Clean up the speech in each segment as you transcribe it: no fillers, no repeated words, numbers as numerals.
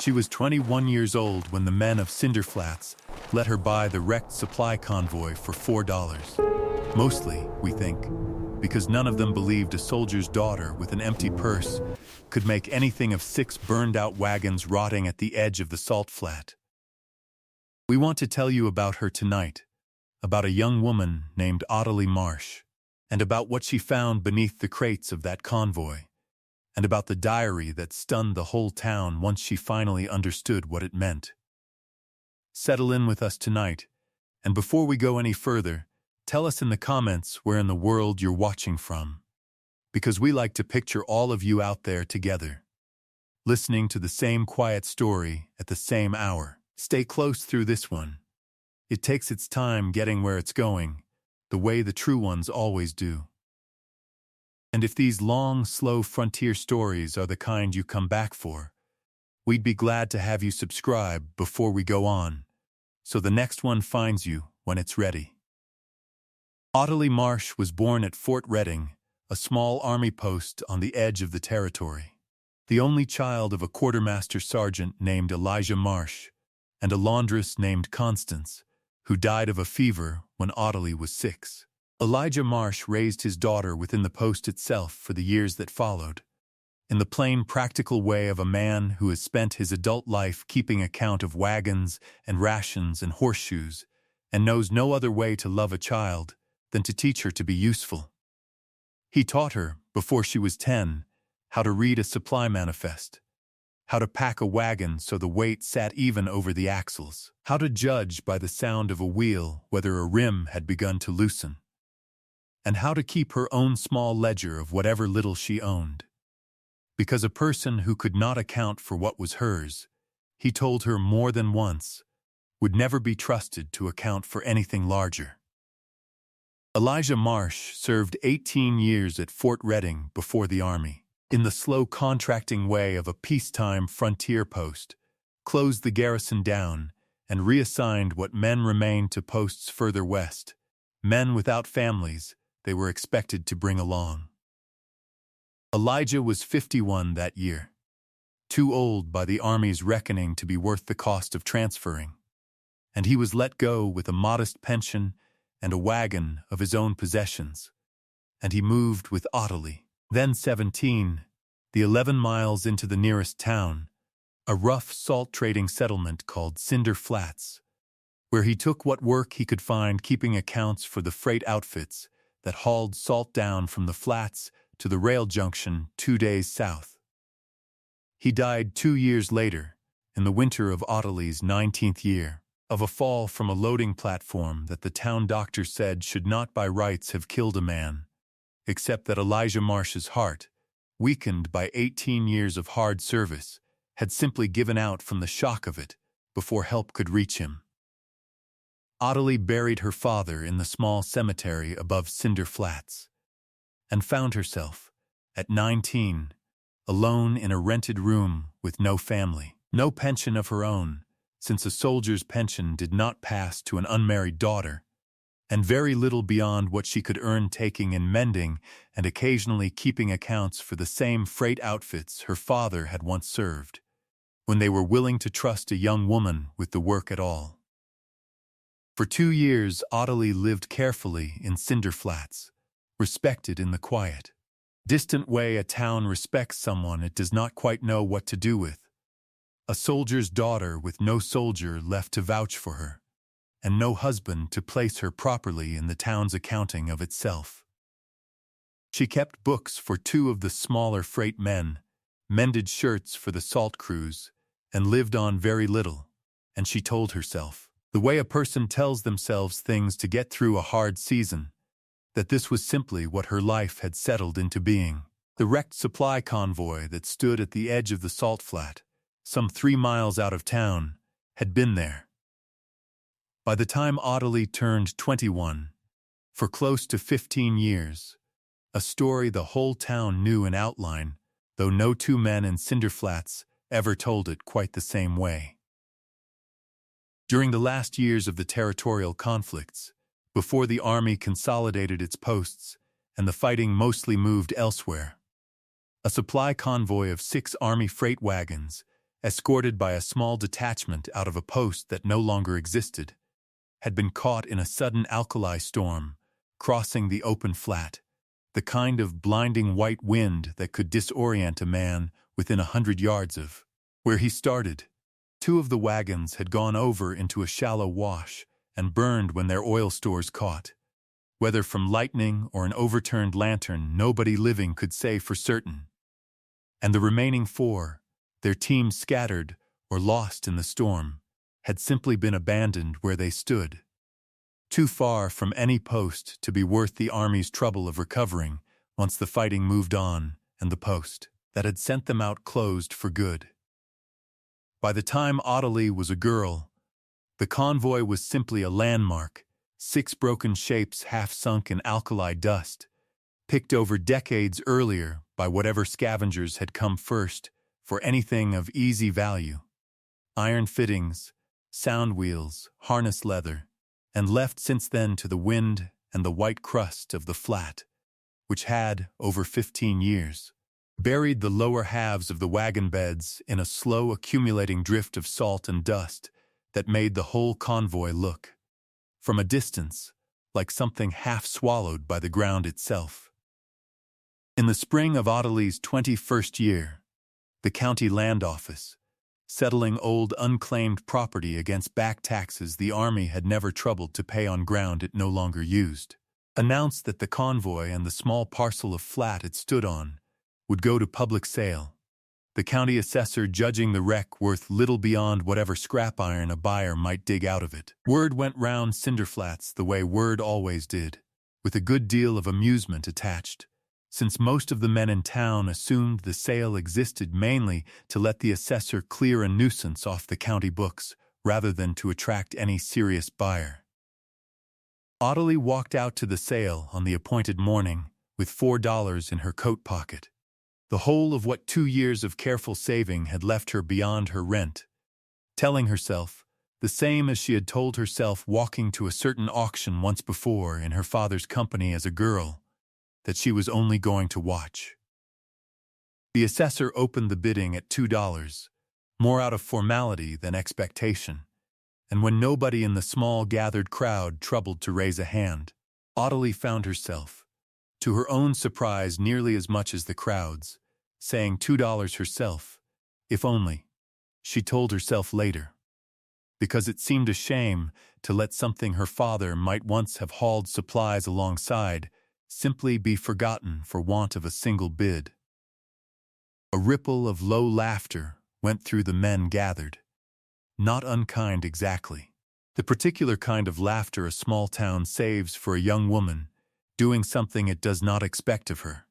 She was 21 years old when the men of Cinder Flats let her buy the wrecked supply convoy for $4. Mostly, we think, because none of them believed a soldier's daughter with an empty purse could make anything of 6 burned-out wagons rotting at the edge of the salt flat. We want to tell you about her tonight, about a young woman named Ottilie Marsh, and about what she found beneath the crates of that convoy, and about the diary that stunned the whole town once she finally understood what it meant. Settle in with us tonight, and before we go any further, tell us in the comments where in the world you're watching from, because we like to picture all of you out there together, listening to the same quiet story at the same hour. Stay close through this one. It takes its time getting where it's going, the way the true ones always do. And if these long, slow frontier stories are the kind you come back for, we'd be glad to have you subscribe before we go on, so the next one finds you when it's ready. Ottilie Marsh was born at Fort Reading, a small army post on the edge of the territory, the only child of a quartermaster sergeant named Elijah Marsh and a laundress named Constance, who died of a fever when Ottilie was 6. Elijah Marsh raised his daughter within the post itself for the years that followed, in the plain, practical way of a man who has spent his adult life keeping account of wagons and rations and horseshoes and knows no other way to love a child than to teach her to be useful. He taught her, before she was 10, how to read a supply manifest, how to pack a wagon so the weight sat even over the axles, how to judge by the sound of a wheel whether a rim had begun to loosen, and how to keep her own small ledger of whatever little she owned. Because a person who could not account for what was hers, he told her more than once, would never be trusted to account for anything larger. Elijah Marsh served 18 years at Fort Reading before the Army, in the slow contracting way of a peacetime frontier post, closed the garrison down, and reassigned what men remained to posts further west, men without families they were expected to bring along. Elijah was 51 that year, too old by the Army's reckoning to be worth the cost of transferring, and he was let go with a modest pension and a wagon of his own possessions, and he moved with Ottilie, then 17, the 11 miles into the nearest town, a rough salt-trading settlement called Cinder Flats, where he took what work he could find keeping accounts for the freight outfits that hauled salt down from the flats to the rail junction 2 days south. He died 2 years later, in the winter of Ottilie's 19th year, of a fall from a loading platform that the town doctor said should not by rights have killed a man, except that Elijah Marsh's heart, weakened by 18 years of hard service, had simply given out from the shock of it before help could reach him. Ottilie buried her father in the small cemetery above Cinder Flats, and found herself, at 19, alone in a rented room with no family, no pension of her own, since a soldier's pension did not pass to an unmarried daughter, and very little beyond what she could earn taking in mending and occasionally keeping accounts for the same freight outfits her father had once served, when they were willing to trust a young woman with the work at all. For 2 years, Ottilie lived carefully in Cinder Flats, respected in the quiet, distant way a town respects someone it does not quite know what to do with, a soldier's daughter with no soldier left to vouch for her, and no husband to place her properly in the town's accounting of itself. She kept books for 2 of the smaller freight men, mended shirts for the salt crews, and lived on very little, and she told herself, the way a person tells themselves things to get through a hard season, that this was simply what her life had settled into being. The wrecked supply convoy that stood at the edge of the salt flat, some 3 miles out of town, had been there. By the time Ottilie turned 21, for close to 15 years, a story the whole town knew in outline, though no 2 men in Cinder Flats ever told it quite the same way. During the last years of the territorial conflicts, before the Army consolidated its posts and the fighting mostly moved elsewhere, a supply convoy of 6 Army freight wagons escorted by a small detachment out of a post that no longer existed, had been caught in a sudden alkali storm, crossing the open flat, the kind of blinding white wind that could disorient a man within 100 yards of where he started. Two of the wagons had gone over into a shallow wash and burned when their oil stores caught. Whether from lightning or an overturned lantern, nobody living could say for certain. And the remaining four, their teams scattered or lost in the storm, had simply been abandoned where they stood, too far from any post to be worth the army's trouble of recovering once the fighting moved on and the post that had sent them out closed for good. By the time Ottilie was a girl, the convoy was simply a landmark, 6 broken shapes half sunk in alkali dust, picked over decades earlier by whatever scavengers had come first for anything of easy value. Iron fittings, sound wheels, harness leather, and left since then to the wind and the white crust of the flat, which had, over 15 years, buried the lower halves of the wagon beds in a slow accumulating drift of salt and dust that made the whole convoy look, from a distance, like something half swallowed by the ground itself. In the spring of Ottilie's 21st year, the county land office, settling old unclaimed property against back taxes the army had never troubled to pay on ground it no longer used, announced that the convoy and the small parcel of flat it stood on would go to public sale, the county assessor judging the wreck worth little beyond whatever scrap iron a buyer might dig out of it. Word went round Cinderflats the way word always did, with a good deal of amusement attached, since most of the men in town assumed the sale existed mainly to let the assessor clear a nuisance off the county books rather than to attract any serious buyer. Ottilie walked out to the sale on the appointed morning with $4 in her coat pocket, the whole of what 2 years of careful saving had left her beyond her rent, telling herself, the same as she had told herself walking to a certain auction once before in her father's company as a girl, that she was only going to watch. The assessor opened the bidding at $2, more out of formality than expectation, and when nobody in the small gathered crowd troubled to raise a hand, Ottilie found herself, to her own surprise nearly as much as the crowd's, saying $2 herself, if only, she told herself later, because it seemed a shame to let something her father might once have hauled supplies alongside simply be forgotten for want of a single bid. A ripple of low laughter went through the men gathered, not unkind exactly, the particular kind of laughter a small town saves for a young woman doing something it does not expect of her,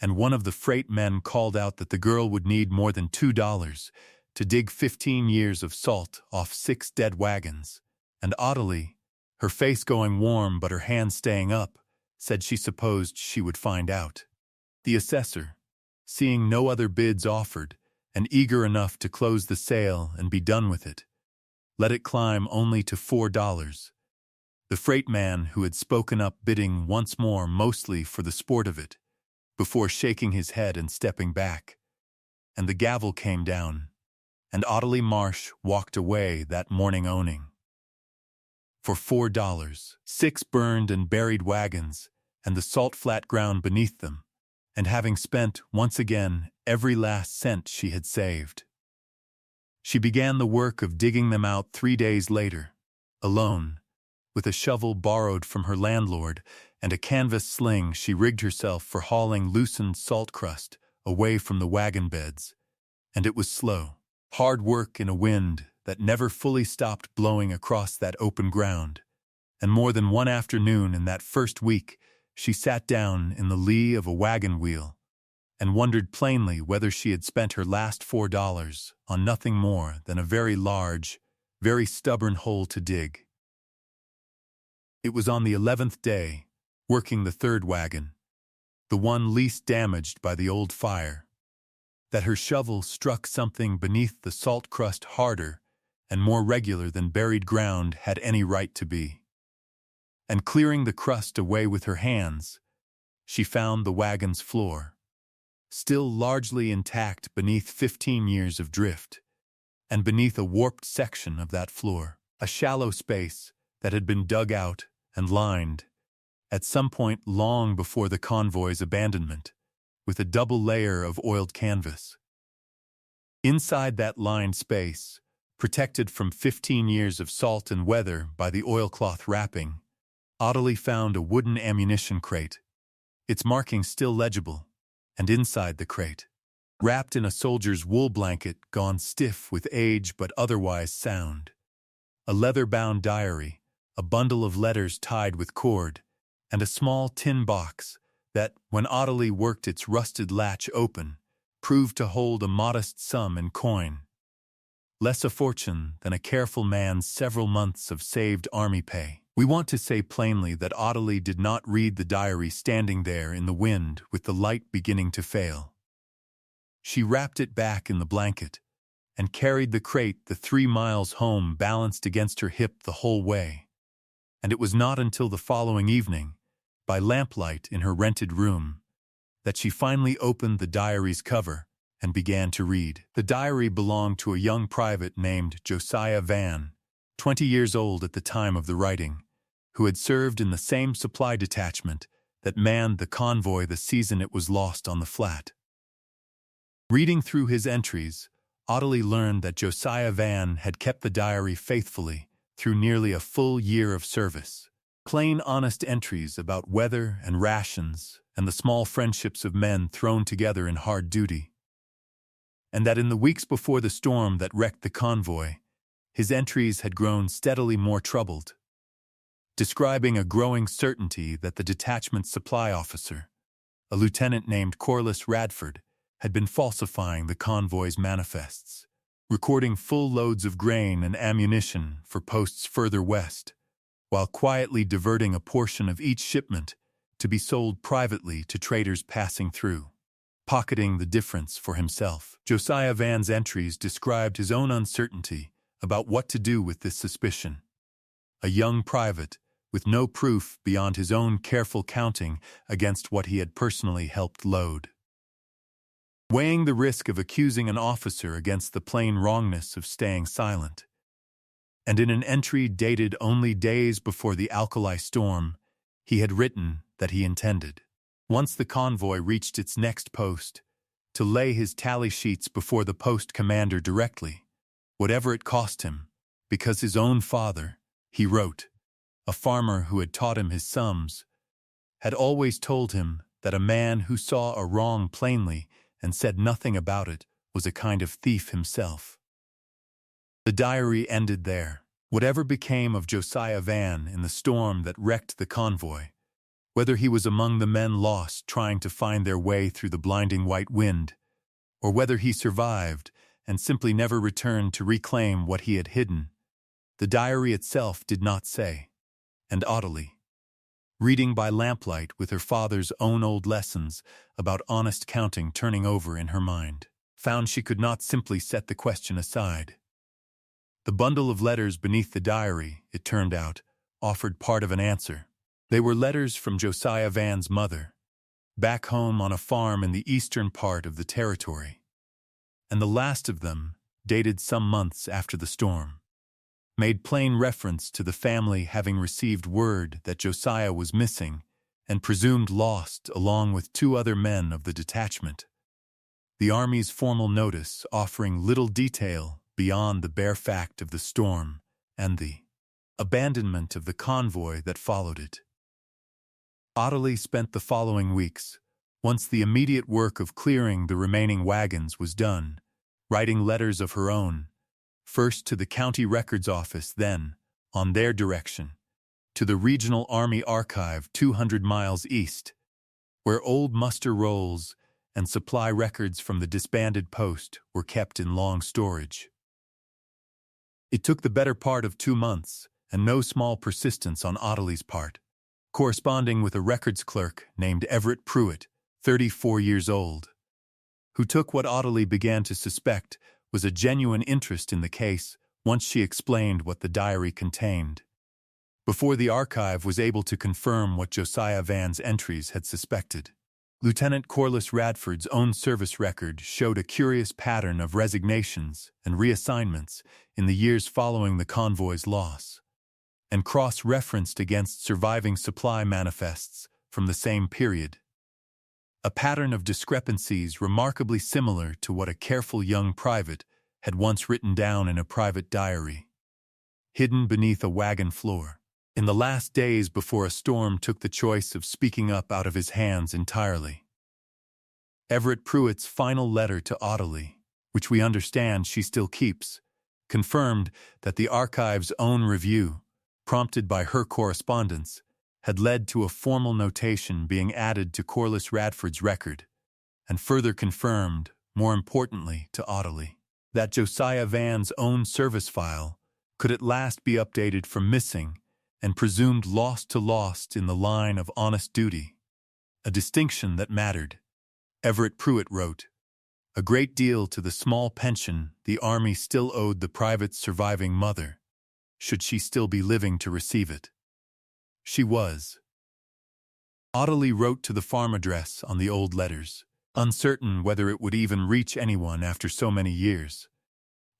and one of the freight men called out that the girl would need more than $2 to dig 15 years of salt off 6 dead wagons, and Ottilie, her face going warm but her hands staying up, said she supposed she would find out. The assessor, seeing no other bids offered, and eager enough to close the sale and be done with it, let it climb only to $4. The freight man who had spoken up bidding once more mostly for the sport of it, before shaking his head and stepping back, and the gavel came down, and Ottilie Marsh walked away that morning owning, for $4, 6 burned and buried wagons, and the salt flat ground beneath them, and having spent, once again, every last cent she had saved. She began the work of digging them out 3 days later, alone, with a shovel borrowed from her landlord and a canvas sling she rigged herself for hauling loosened salt crust away from the wagon beds, and it was slow, hard work in a wind that never fully stopped blowing across that open ground, and more than one afternoon in that first week she sat down in the lee of a wagon wheel and wondered plainly whether she had spent her last $4 on nothing more than a very large, very stubborn hole to dig. It was on the 11th day, working the 3rd wagon, the one least damaged by the old fire, that her shovel struck something beneath the salt crust harder and more regular than buried ground had any right to be. And clearing the crust away with her hands, she found the wagon's floor, still largely intact beneath 15 years of drift, and beneath a warped section of that floor, a shallow space that had been dug out and lined, at some point long before the convoy's abandonment, with a double layer of oiled canvas. Inside that lined space, protected from 15 years of salt and weather by the oilcloth wrapping, Ottilie found a wooden ammunition crate, its markings still legible, and inside the crate, wrapped in a soldier's wool blanket gone stiff with age but otherwise sound, a leather-bound diary, a bundle of letters tied with cord, and a small tin box that, when Ottilie worked its rusted latch open, proved to hold a modest sum in coin. Less a fortune than a careful man's several months of saved army pay. We want to say plainly that Ottilie did not read the diary standing there in the wind with the light beginning to fail. She wrapped it back in the blanket and carried the crate the 3 miles home balanced against her hip the whole way. And it was not until the following evening, by lamplight in her rented room, that she finally opened the diary's cover and began to read. The diary belonged to a young private named Josiah Van, 20 years old at the time of the writing, who had served in the same supply detachment that manned the convoy the season it was lost on the flat. Reading through his entries, Ottilie learned that Josiah Van had kept the diary faithfully through nearly a full year of service. Plain, honest entries about weather and rations and the small friendships of men thrown together in hard duty. And that in the weeks before the storm that wrecked the convoy, his entries had grown steadily more troubled, describing a growing certainty that the detachment's supply officer, a lieutenant named Corliss Radford, had been falsifying the convoy's manifests, recording full loads of grain and ammunition for posts further west, while quietly diverting a portion of each shipment to be sold privately to traders passing through, pocketing the difference for himself. Josiah Van's entries described his own uncertainty about what to do with this suspicion. A young private, with no proof beyond his own careful counting against what he had personally helped load. Weighing the risk of accusing an officer against the plain wrongness of staying silent. And in an entry dated only days before the alkali storm, he had written that he intended, once the convoy reached its next post, to lay his tally sheets before the post commander directly, whatever it cost him, because his own father, he wrote, a farmer who had taught him his sums, had always told him that a man who saw a wrong plainly and said nothing about it was a kind of thief himself. The diary ended there. Whatever became of Josiah Van in the storm that wrecked the convoy, whether he was among the men lost trying to find their way through the blinding white wind, or whether he survived and simply never returned to reclaim what he had hidden, the diary itself did not say. And Ottilie, reading by lamplight with her father's own old lessons about honest counting turning over in her mind, found she could not simply set the question aside. The bundle of letters beneath the diary, it turned out, offered part of an answer. They were letters from Josiah Van's mother, back home on a farm in the eastern part of the territory. And the last of them, dated some months after the storm, made plain reference to the family having received word that Josiah was missing and presumed lost along with 2 other men of the detachment. The Army's formal notice offering little detail beyond the bare fact of the storm and the abandonment of the convoy that followed it. Ottilie spent the following weeks, once the immediate work of clearing the remaining wagons was done, writing letters of her own, first to the county records office, then, on their direction, to the regional Army archive 200 miles east, where old muster rolls and supply records from the disbanded post were kept in long storage. It took the better part of 2 months, and no small persistence on Ottilie's part, corresponding with a records clerk named Everett Pruitt, 34 years old, who took what Ottilie began to suspect was a genuine interest in the case once she explained what the diary contained, before the archive was able to confirm what Josiah Van's entries had suspected. Lieutenant Corliss Radford's own service record showed a curious pattern of resignations and reassignments in the years following the convoy's loss, and cross-referenced against surviving supply manifests from the same period. A pattern of discrepancies remarkably similar to what a careful young private had once written down in a private diary, hidden beneath a wagon floor, in the last days before a storm took the choice of speaking up out of his hands entirely. Everett Pruitt's final letter to Ottilie, which we understand she still keeps, confirmed that the archive's own review, prompted by her correspondence, had led to a formal notation being added to Corliss Radford's record, and further confirmed, more importantly to Ottilie, that Josiah Van's own service file could at last be updated from missing and presumed lost to lost in the line of honest duty, a distinction that mattered. Everett Pruitt wrote, "A great deal to the small pension the Army still owed the private's surviving mother, should she still be living to receive it." She was. Ottilie wrote to the farm address on the old letters, uncertain whether it would even reach anyone after so many years,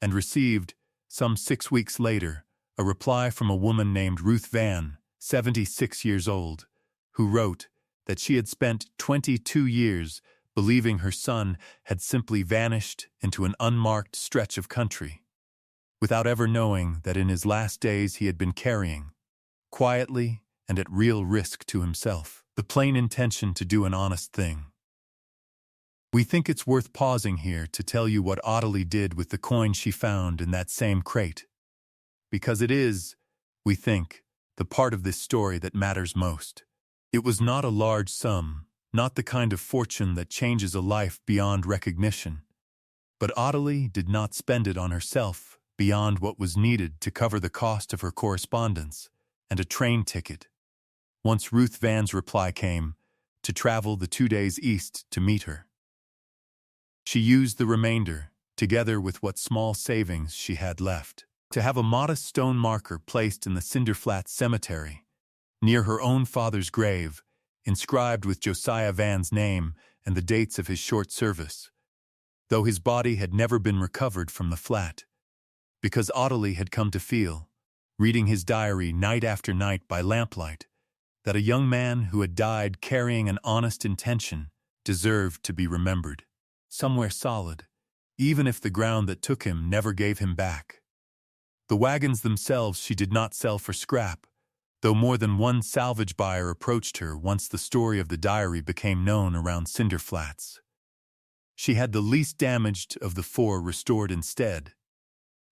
and received, some 6 weeks later, a reply from a woman named Ruth Van, 76 years old, who wrote that she had spent 22 years believing her son had simply vanished into an unmarked stretch of country, without ever knowing that in his last days he had been carrying, quietly and at real risk to himself, the plain intention to do an honest thing. We think it's worth pausing here to tell you what Ottilie did with the coin she found in that same crate, because it is, we think, the part of this story that matters most. It was not a large sum, not the kind of fortune that changes a life beyond recognition, but Ottilie did not spend it on herself beyond what was needed to cover the cost of her correspondence and a train ticket, once Ruth Van's reply came, to travel the 2 days east to meet her. She used the remainder, together with what small savings she had left, to have a modest stone marker placed in the Cinder Flats Cemetery, near her own father's grave, inscribed with Josiah Van's name and the dates of his short service, though his body had never been recovered from the flat, because Ottilie had come to feel, reading his diary night after night by lamplight, that a young man who had died carrying an honest intention deserved to be remembered, somewhere solid, even if the ground that took him never gave him back. The wagons themselves she did not sell for scrap, though more than one salvage buyer approached her once the story of the diary became known around Cinder Flats. She had the least damaged of the 4 restored instead,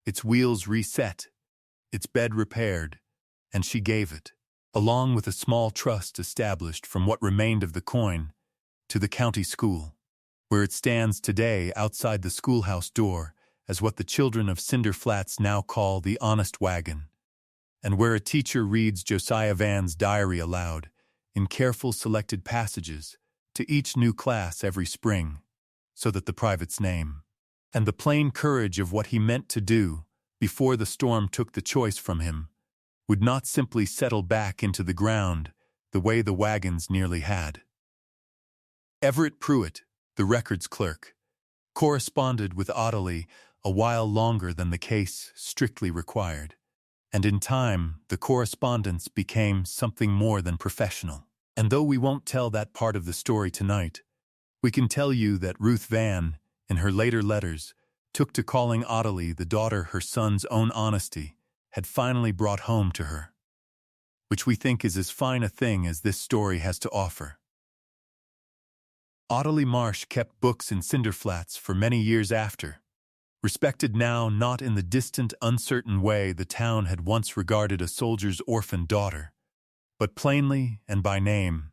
its wheels reset, its bed repaired, and she gave it, along with a small trust established from what remained of the coin, to the county school, where it stands today outside the schoolhouse door as what the children of Cinder Flats now call the Honest Wagon, and where a teacher reads Josiah Van's diary aloud, in careful selected passages, to each new class every spring, so that the private's name, and the plain courage of what he meant to do before the storm took the choice from him, would not simply settle back into the ground the way the wagons nearly had. Everett Pruitt, the records clerk, corresponded with Ottilie a while longer than the case strictly required, and in time the correspondence became something more than professional. And though we won't tell that part of the story tonight, we can tell you that Ruth Van, in her later letters, took to calling Ottilie the daughter her son's own honesty had finally brought home to her, which we think is as fine a thing as this story has to offer. Ottilie Marsh kept books in Cinder Flats for many years after, respected now not in the distant, uncertain way the town had once regarded a soldier's orphan daughter, but plainly and by name,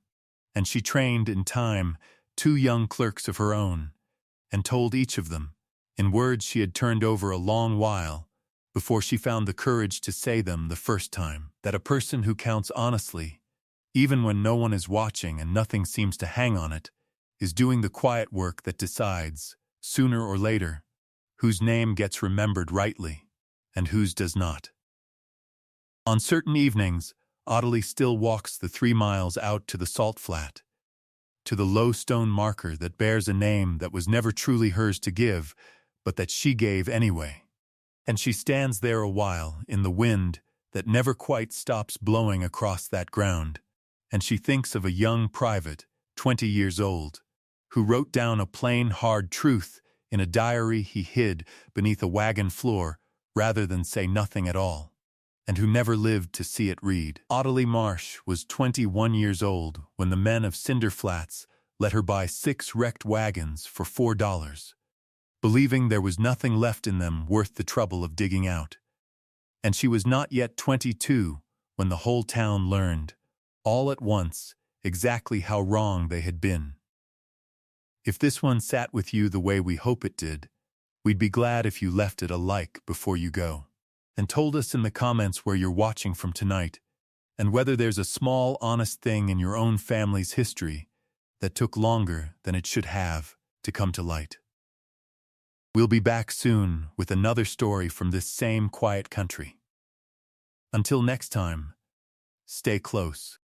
and she trained in time 2 young clerks of her own, and told each of them, in words she had turned over a long while, before she found the courage to say them the first time, that a person who counts honestly, even when no one is watching and nothing seems to hang on it, is doing the quiet work that decides, sooner or later, whose name gets remembered rightly, and whose does not. On certain evenings, Ottilie still walks the 3 miles out to the salt flat, to the low stone marker that bears a name that was never truly hers to give, but that she gave anyway. And she stands there a while in the wind that never quite stops blowing across that ground, and she thinks of a young private, 20 years old, who wrote down a plain, hard truth in a diary he hid beneath a wagon floor rather than say nothing at all, and who never lived to see it read. Ottilie Marsh was 21 years old when the men of Cinder Flats let her buy 6 wrecked wagons for $4, believing there was nothing left in them worth the trouble of digging out. And she was not yet 22 when the whole town learned, all at once, exactly how wrong they had been. If this one sat with you the way we hope it did, we'd be glad if you left it a like before you go, and told us in the comments where you're watching from tonight, and whether there's a small, honest thing in your own family's history that took longer than it should have to come to light. We'll be back soon with another story from this same quiet country. Until next time, stay close.